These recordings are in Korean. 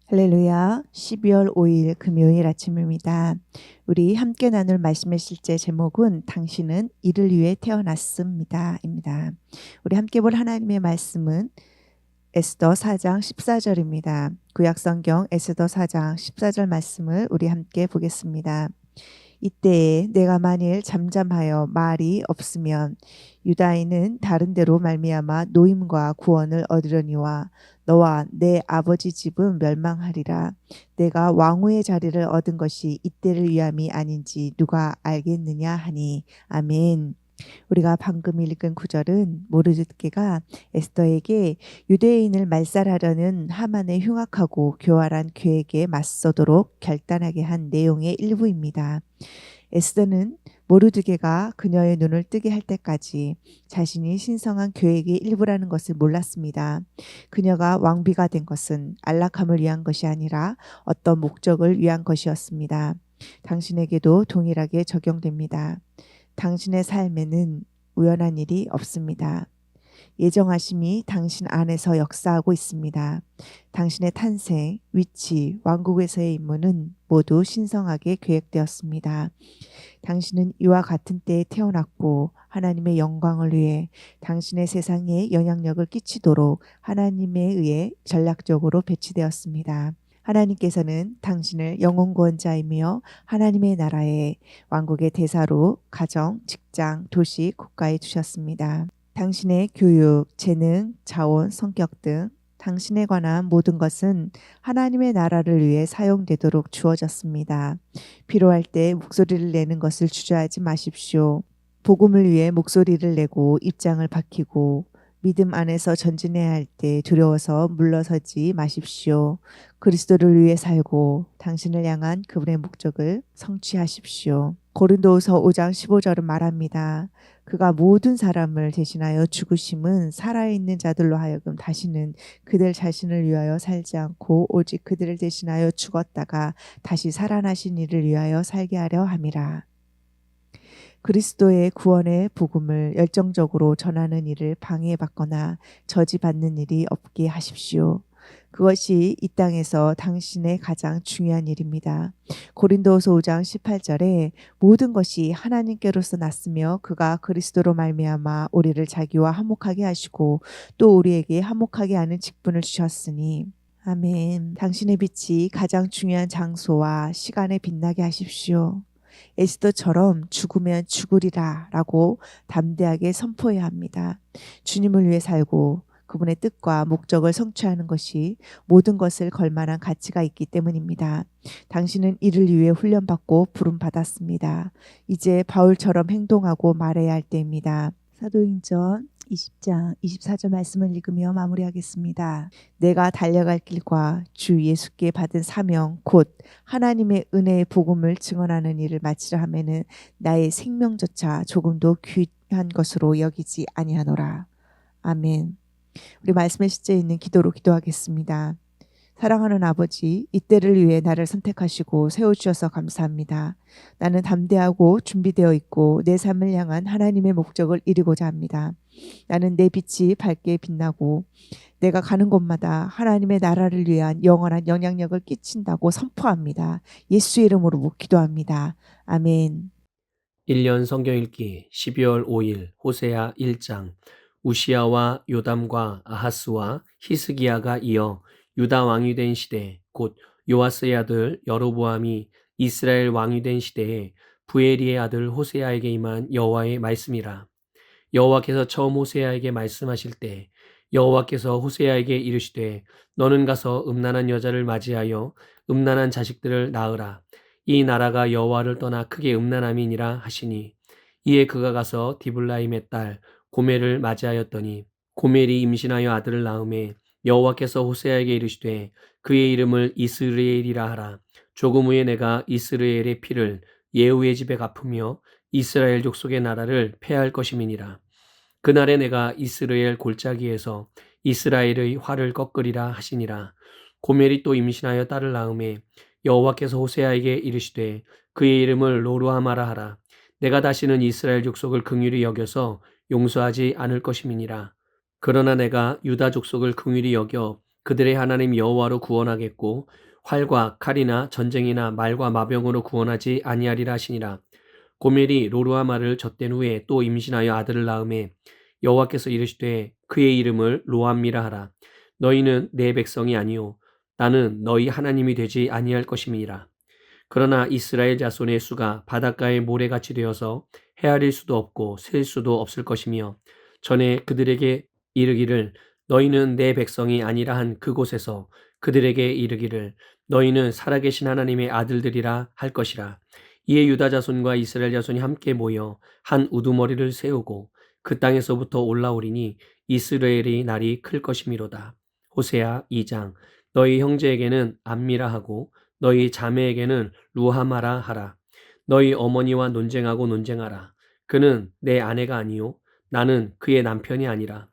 할렐루야. 12월 5일 금요일 아침입니다. 우리 함께 나눌 말씀의 실제 제목은 당신은 이를 위해 태어났습니다. 입니다. 우리 함께 볼 하나님의 말씀은 에스더 4장 14절입니다. 구약성경 에스더 4장 14절 말씀을 우리 함께 보겠습니다. 이때에 내가 만일 잠잠하여 말이 없으면 유다인은 다른 데로 말미암아 노임과 구원을 얻으려니와 너와 내 아버지 집은 멸망하리라. 내가 왕후의 자리를 얻은 것이 이때를 위함이 아닌지 누가 알겠느냐 하니. 아멘. 우리가 방금 읽은 구절은 모르드게가 에스더에게 유대인을 말살하려는 하만의 흉악하고 교활한 계획에 맞서도록 결단하게 한 내용의 일부입니다. 에스더는 모르드게가 그녀의 눈을 뜨게 할 때까지 자신이 신성한 계획의 일부라는 것을 몰랐습니다. 그녀가 왕비가 된 것은 안락함을 위한 것이 아니라 어떤 목적을 위한 것이었습니다. 당신에게도 동일하게 적용됩니다. 당신의 삶에는 우연한 일이 없습니다. 예정하심이 당신 안에서 역사하고 있습니다. 당신의 탄생, 위치, 왕국에서의 임무는 모두 신성하게 계획되었습니다. 당신은 이와 같은 때에 태어났고 하나님의 영광을 위해 당신의 세상에 영향력을 끼치도록 하나님에 의해 전략적으로 배치되었습니다. 하나님께서는 당신을 영혼 구원자이며 하나님의 나라의 왕국의 대사로 가정, 직장, 도시, 국가에 두셨습니다. 당신의 교육, 재능, 자원, 성격 등 당신에 관한 모든 것은 하나님의 나라를 위해 사용되도록 주어졌습니다. 필요할 때 목소리를 내는 것을 주저하지 마십시오. 복음을 위해 목소리를 내고 입장을 밝히고 믿음 안에서 전진해야 할 때 두려워서 물러서지 마십시오. 그리스도를 위해 살고 당신을 향한 그분의 목적을 성취하십시오. 고린도후서 5장 15절은 말합니다. 그가 모든 사람을 대신하여 죽으심은 살아있는 자들로 하여금 다시는 그들 자신을 위하여 살지 않고 오직 그들을 대신하여 죽었다가 다시 살아나신 이를 위하여 살게 하려 함이라. 그리스도의 구원의 복음을 열정적으로 전하는 일을 방해받거나 저지받는 일이 없게 하십시오. 그것이 이 땅에서 당신의 가장 중요한 일입니다. 고린도후서 5장 18절에 모든 것이 하나님께로서 났으며 그가 그리스도로 말미암아 우리를 자기와 화목하게 하시고 또 우리에게 화목하게 하는 직분을 주셨으니. 아멘. 당신의 빛이 가장 중요한 장소와 시간에 빛나게 하십시오. 에스더처럼 죽으면 죽으리라 라고 담대하게 선포해야 합니다. 주님을 위해 살고 그분의 뜻과 목적을 성취하는 것이 모든 것을 걸 만한 가치가 있기 때문입니다. 당신은 이를 위해 훈련받고 부름받았습니다. 이제 바울처럼 행동하고 말해야 할 때입니다. 사도행전 20장 24절 말씀을 읽으며 마무리하겠습니다. 내가 달려갈 길과 주 예수께 받은 사명 곧 하나님의 은혜의 복음을 증언하는 일을 마치려 하면은 나의 생명조차 조금도 귀한 것으로 여기지 아니하노라. 아멘. 우리 말씀의 실제에 있는 기도로 기도하겠습니다. 사랑하는 아버지, 이때를 위해 나를 선택하시고 세워주셔서 감사합니다. 나는 담대하고 준비되어 있고 내 삶을 향한 하나님의 목적을 이루고자 합니다. 나는 내 빛이 밝게 빛나고 내가 가는 곳마다 하나님의 나라를 위한 영원한 영향력을 끼친다고 선포합니다. 예수 이름으로 기도합니다. 아멘. 1년 성경 읽기 12월 5일 호세아 1장. 우시야와 요담과 아하스와 히스기야가 이어 유다 왕이 된 시대 곧 요아스의 아들 여로보암이 이스라엘 왕이 된 시대에 부엘리의 아들 호세아에게 임한 여호와의 말씀이라. 여호와께서 처음 호세아에게 말씀하실 때 여호와께서 호세아에게 이르시되 너는 가서 음란한 여자를 맞이하여 음란한 자식들을 낳으라. 이 나라가 여호와를 떠나 크게 음란함이니라 하시니 이에 그가 가서 디블라임의 딸 고멜을 맞이하였더니 고멜이 임신하여 아들을 낳음에 여호와께서 호세아에게 이르시되 그의 이름을 이스르엘이라 하라. 조금 후에 내가 이스라엘의 피를 예후의 집에 갚으며 이스라엘 족속의 나라를 패할 것임이니라. 그날에 내가 이스라엘 골짜기에서 이스라엘의 활을 꺾으리라 하시니라. 고멜이 또 임신하여 딸을 낳음에 여호와께서 호세아에게 이르시되 그의 이름을 로루하마라 하라. 내가 다시는 이스라엘 족속을 긍휼히 여겨서 용서하지 않을 것임이니라. 그러나 내가 유다 족속을 긍휼히 여겨 그들의 하나님 여호와로 구원하겠고 활과 칼이나 전쟁이나 말과 마병으로 구원하지 아니하리라 하시니라. 고멜이 로루하마를 젖된 후에 또 임신하여 아들을 낳음에 여호와께서 이르시되 그의 이름을 로암미라 하라. 너희는 내 백성이 아니요 나는 너희 하나님이 되지 아니할 것임이니라. 그러나 이스라엘 자손의 수가 바닷가의 모래같이 되어서 헤아릴 수도 없고 셀 수도 없을 것이며 전에 그들에게 이르기를 너희는 내 백성이 아니라 한 그곳에서 그들에게 이르기를 너희는 살아계신 하나님의 아들들이라 할 것이라. 이에 유다 자손과 이스라엘 자손이 함께 모여 한 우두머리를 세우고 그 땅에서부터 올라오리니 이스라엘의 날이 클 것이미로다. 호세아 2장. 너희 형제에게는 암미라 하고 너희 자매에게는 루하마라 하라. 너희 어머니와 논쟁하라. 그는 내 아내가 아니요 나는 그의 남편이 아니라.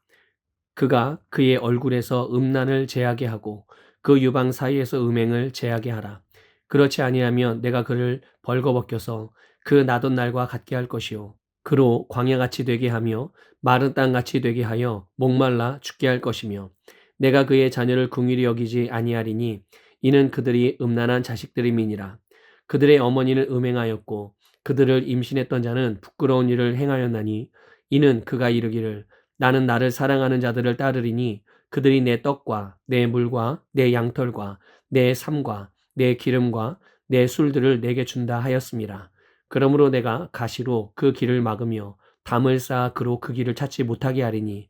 그가 그의 얼굴에서 음란을 제하게 하고 그 유방 사이에서 음행을 제하게 하라. 그렇지 아니하면 내가 그를 벌거벗겨서 그 나던 날과 같게 할 것이요 그로 광야같이 되게 하며 마른 땅같이 되게 하여 목말라 죽게 할 것이며 내가 그의 자녀를 긍휼히 여기지 아니하리니 이는 그들이 음란한 자식들임이니라. 그들의 어머니는 음행하였고 그들을 임신했던 자는 부끄러운 일을 행하였나니 이는 그가 이르기를 나는 나를 사랑하는 자들을 따르리니 그들이 내 떡과 내 물과 내 양털과 내 삶과 내 기름과 내 술들을 내게 준다 하였음이라. 그러므로 내가 가시로 그 길을 막으며 담을 쌓아 그로 그 길을 찾지 못하게 하리니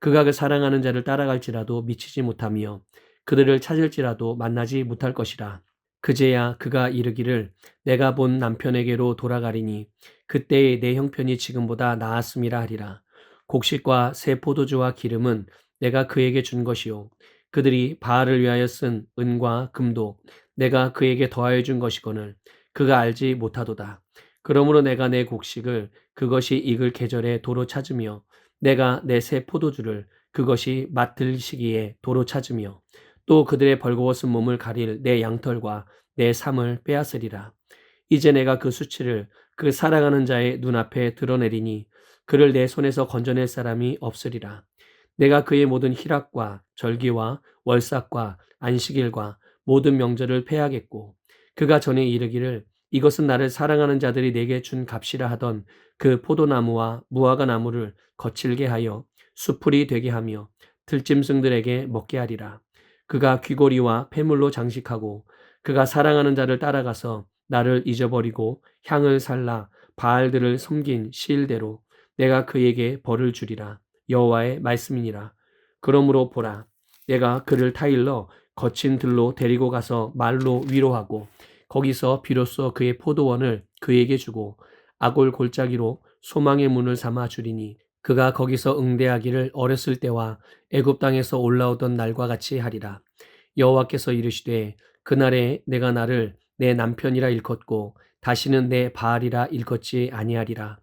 그가 그 사랑하는 자를 따라갈지라도 미치지 못하며 그들을 찾을지라도 만나지 못할 것이라. 그제야 그가 이르기를 내가 본 남편에게로 돌아가리니 그때의 내 형편이 지금보다 나았음이라 하리라. 곡식과 새 포도주와 기름은 내가 그에게 준 것이요 그들이 바알을 위하여 쓴 은과 금도 내가 그에게 더하여 준 것이거늘 그가 알지 못하도다. 그러므로 내가 내 곡식을 그것이 익을 계절에 도로 찾으며 내가 내 새 포도주를 그것이 맡을 시기에 도로 찾으며 또 그들의 벌거벗은 몸을 가릴 내 양털과 내 삶을 빼앗으리라. 이제 내가 그 수치를 그 사랑하는 자의 눈앞에 드러내리니 그를 내 손에서 건져낼 사람이 없으리라. 내가 그의 모든 희락과 절기와 월삭과 안식일과 모든 명절을 패하겠고 그가 전에 이르기를 이것은 나를 사랑하는 자들이 내게 준 값이라 하던 그 포도나무와 무화과 나무를 거칠게 하여 수풀이 되게 하며 들짐승들에게 먹게 하리라. 그가 귀고리와 폐물로 장식하고 그가 사랑하는 자를 따라가서 나를 잊어버리고 향을 살라 바알들을 섬긴 시일대로 내가 그에게 벌을 주리라. 여호와의 말씀이니라. 그러므로 보라 내가 그를 타일러 거친 들로 데리고 가서 말로 위로하고 거기서 비로소 그의 포도원을 그에게 주고 아골 골짜기로 소망의 문을 삼아 주리니 그가 거기서 응대하기를 어렸을 때와 애굽 땅에서 올라오던 날과 같이 하리라. 여호와께서 이르시되 그날에 내가 나를 내 남편이라 일컫고 다시는 내 바알이라 일컫지 아니하리라.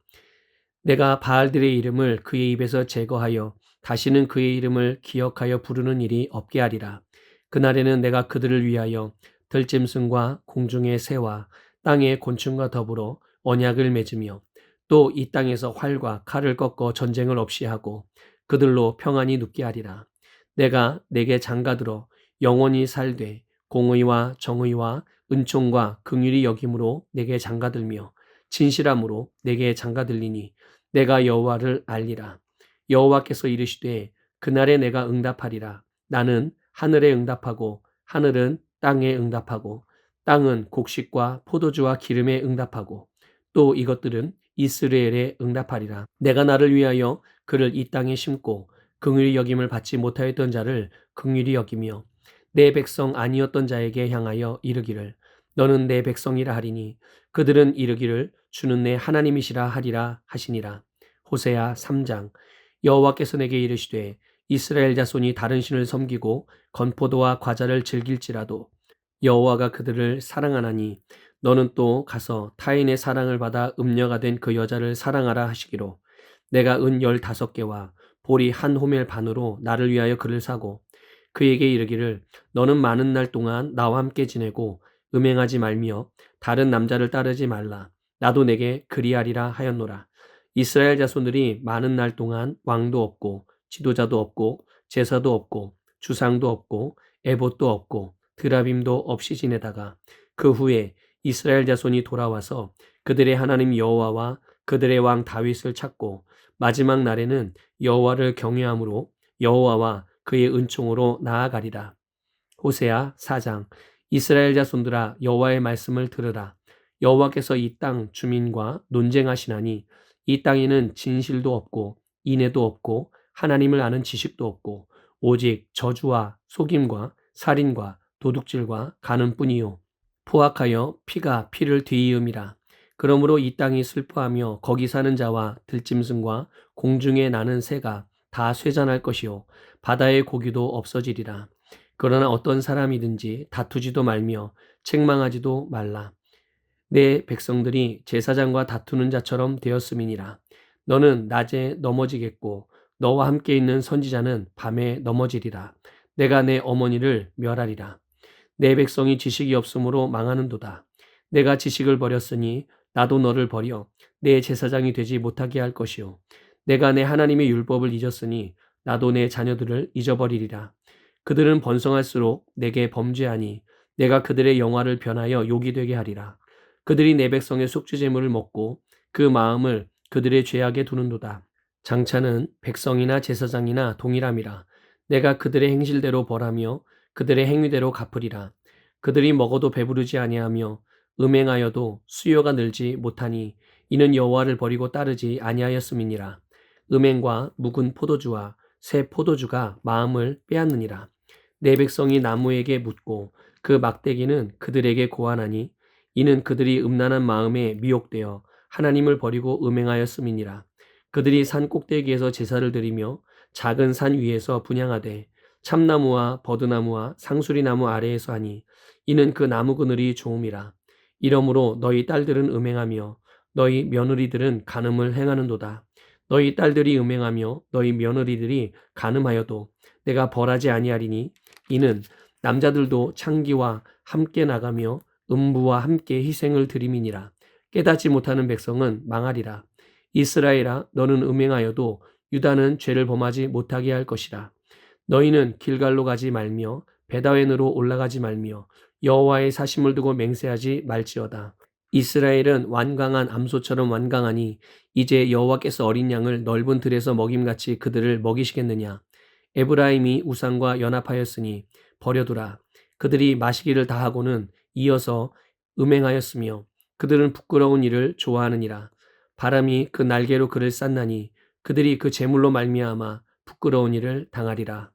내가 바알들의 이름을 그의 입에서 제거하여 다시는 그의 이름을 기억하여 부르는 일이 없게 하리라. 그날에는 내가 그들을 위하여 들짐승과 공중의 새와 땅의 곤충과 더불어 언약을 맺으며 또 이 땅에서 활과 칼을 꺾어 전쟁을 없이 하고 그들로 평안히 눕게 하리라. 내가 내게 장가들어 영원히 살되 공의와 정의와 은총과 긍휼히 여김으로 내게 장가들며 진실함으로 내게 장가들리니 내가 여호와를 알리라. 여호와께서 이르시되 그날에 내가 응답하리라. 나는 하늘에 응답하고 하늘은 땅에 응답하고 땅은 곡식과 포도주와 기름에 응답하고 또 이것들은 이스라엘에 응답하리라. 내가 나를 위하여 그를 이 땅에 심고 긍휼히 여김을 받지 못하였던 자를 긍휼히 여기며 내 백성 아니었던 자에게 향하여 이르기를 너는 내 백성이라 하리니 그들은 이르기를 주는 내 하나님이시라 하리라 하시니라. 호세아 3장. 여호와께서 내게 이르시되 이스라엘 자손이 다른 신을 섬기고 건포도와 과자를 즐길지라도 여호와가 그들을 사랑하나니 너는 또 가서 타인의 사랑을 받아 음녀가 된 그 여자를 사랑하라 하시기로 내가 은 15개와 보리 한 호멜 반으로 나를 위하여 그를 사고 그에게 이르기를 너는 많은 날 동안 나와 함께 지내고 음행하지 말며 다른 남자를 따르지 말라. 나도 내게 그리하리라 하였노라. 이스라엘 자손들이 많은 날 동안 왕도 없고 지도자도 없고 제사도 없고 주상도 없고 에봇도 없고 드라빔도 없이 지내다가 그 후에 이스라엘 자손이 돌아와서 그들의 하나님 여호와와 그들의 왕 다윗을 찾고 마지막 날에는 여호와를 경외함으로 여호와와 그의 은총으로 나아가리라. 호세아 4장. 이스라엘 자손들아 여호와의 말씀을 들으라. 여호와께서 이 땅 주민과 논쟁하시나니 이 땅에는 진실도 없고 인애도 없고 하나님을 아는 지식도 없고 오직 저주와 속임과 살인과 도둑질과 간음뿐이요 포악하여 피가 피를 뒤이음이라. 그러므로 이 땅이 슬퍼하며 거기 사는 자와 들짐승과 공중에 나는 새가 다 쇠잔할 것이요 바다의 고기도 없어지리라. 그러나 어떤 사람이든지 다투지도 말며 책망하지도 말라. 내 백성들이 제사장과 다투는 자처럼 되었음이니라. 너는 낮에 넘어지겠고 너와 함께 있는 선지자는 밤에 넘어지리라. 내가 내 어머니를 멸하리라. 내 백성이 지식이 없으므로 망하는도다. 내가 지식을 버렸으니 나도 너를 버려 내 제사장이 되지 못하게 할 것이요 내가 내 하나님의 율법을 잊었으니 나도 내 자녀들을 잊어버리리라. 그들은 번성할수록 내게 범죄하니 내가 그들의 영화를 변하여 욕이 되게 하리라. 그들이 내 백성의 속죄제물을 먹고 그 마음을 그들의 죄악에 두는도다. 장차는 백성이나 제사장이나 동일함이라. 내가 그들의 행실대로 벌하며 그들의 행위대로 갚으리라. 그들이 먹어도 배부르지 아니하며 음행하여도 수요가 늘지 못하니 이는 여호와를 버리고 따르지 아니하였음이니라. 음행과 묵은 포도주와 새 포도주가 마음을 빼앗느니라. 내 백성이 나무에게 묻고 그 막대기는 그들에게 고하나니 이는 그들이 음란한 마음에 미혹되어 하나님을 버리고 음행하였음이니라. 그들이 산 꼭대기에서 제사를 드리며 작은 산 위에서 분향하되 참나무와 버드나무와 상수리나무 아래에서 하니 이는 그 나무 그늘이 좋음이라. 이러므로 너희 딸들은 음행하며 너희 며느리들은 간음을 행하는도다. 너희 딸들이 음행하며 너희 며느리들이 간음하여도 내가 벌하지 아니하리니 이는 남자들도 창기와 함께 나가며 음부와 함께 희생을 드림이니라. 깨닫지 못하는 백성은 망하리라. 이스라엘아 너는 음행하여도 유다는 죄를 범하지 못하게 할 것이라. 너희는 길갈로 가지 말며 베다웬으로 올라가지 말며 여호와의 사심을 두고 맹세하지 말지어다. 이스라엘은 완강한 암소처럼 완강하니 이제 여호와께서 어린 양을 넓은 들에서 먹임같이 그들을 먹이시겠느냐. 에브라임이 우상과 연합하였으니 버려두라. 그들이 마시기를 다하고는 이어서 음행하였으며 그들은 부끄러운 일을 좋아하느니라. 바람이 그 날개로 그를 쌌나니 그들이 그 재물로 말미암아 부끄러운 일을 당하리라.